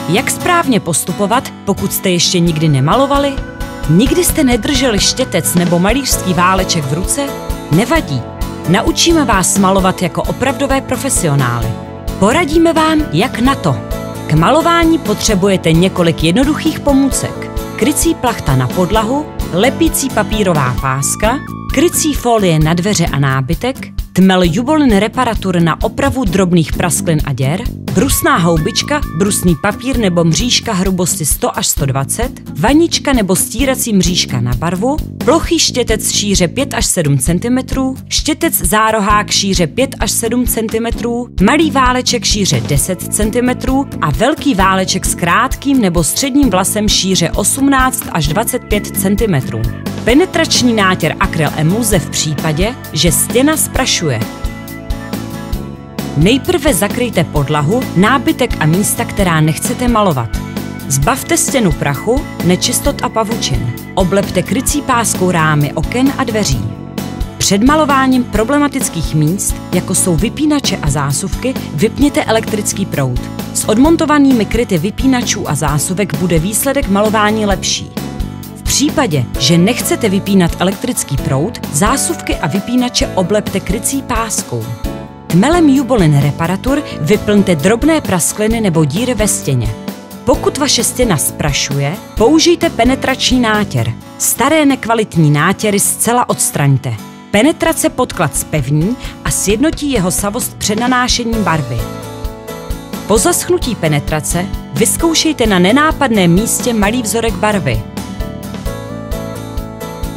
Jak správně postupovat, pokud jste ještě nikdy nemalovali? Nikdy jste nedrželi štětec nebo malířský váleček v ruce? Nevadí. Naučíme vás malovat jako opravdové profesionály. Poradíme vám, jak na to. K malování potřebujete několik jednoduchých pomůcek. Krycí plachta na podlahu, lepící papírová páska, krycí folie na dveře a nábytek, tmel Jubolin reparatur na opravu drobných prasklin a děr, brusná houbička, brusný papír nebo mřížka hrubosti 100 až 120, vanička nebo stírací mřížka na barvu, plochý štětec šíře 5 až 7 cm, štětec zárohák šíře 5 až 7 cm, malý váleček šíře 10 cm a velký váleček s krátkým nebo středním vlasem šíře 18 až 25 cm. Penetrační nátěr akryl emulze v případě, že stěna zprašuje. Nejprve zakryjte podlahu, nábytek a místa, která nechcete malovat. Zbavte stěnu prachu, nečistot a pavučin. Oblepte krycí páskou rámy oken a dveří. Před malováním problematických míst, jako jsou vypínače a zásuvky, vypněte elektrický proud. S odmontovanými kryty vypínačů a zásuvek bude výsledek malování lepší. V případě, že nechcete vypínat elektrický proud, zásuvky a vypínače oblepte krycí páskou. Tmelem Jubolin reparatur vyplňte drobné praskliny nebo díry ve stěně. Pokud vaše stěna zprašuje, použijte penetrační nátěr. Staré nekvalitní nátěry zcela odstraňte. Penetrace podklad zpevní a sjednotí jeho savost před nanášením barvy. Po zaschnutí penetrace vyzkoušejte na nenápadném místě malý vzorek barvy.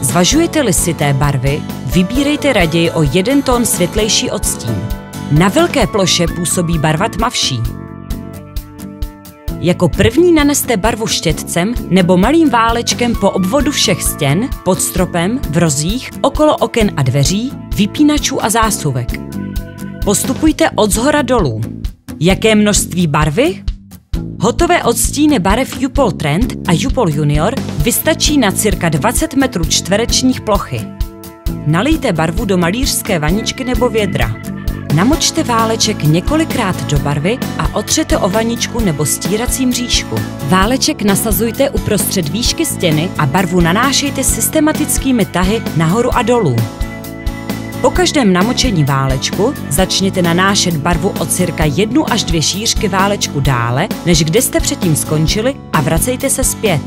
Zvažujete-li syté barvy, vybírejte raději o 1 tón světlejší odstín. Na velké ploše působí barva tmavší. Jako první naneste barvu štětcem nebo malým válečkem po obvodu všech stěn, pod stropem, v rozích, okolo oken a dveří, vypínačů a zásuvek. Postupujte odzhora dolů. Jaké množství barvy? Hotové odstíny barev Jupol Trend a Jupol Junior vystačí na cirka 20 metrů čtverečních plochy. Nalijte barvu do malířské vaničky nebo vědra. Namočte váleček několikrát do barvy a otřete o vaničku nebo stírací mřížku. Váleček nasazujte uprostřed výšky stěny a barvu nanášejte systematickými tahy nahoru a dolů. Po každém namočení válečku začněte nanášet barvu o cirka 1 až 2 šířky válečku dále, než kde jste předtím skončili a vracejte se zpět.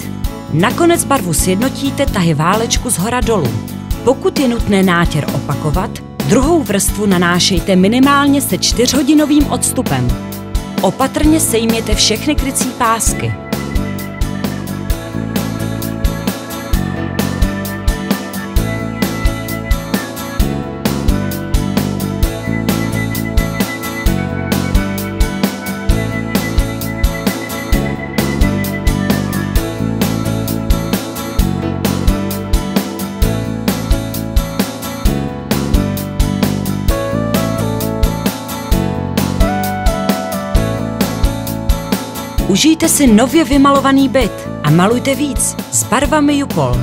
Nakonec barvu sjednotíte tahy válečku zhora dolů. Pokud je nutné nátěr opakovat, druhou vrstvu nanášejte minimálně se 4hodinovým odstupem. Opatrně sejměte všechny krycí pásky. Užijte si nově vymalovaný byt a malujte víc s barvami Jupol.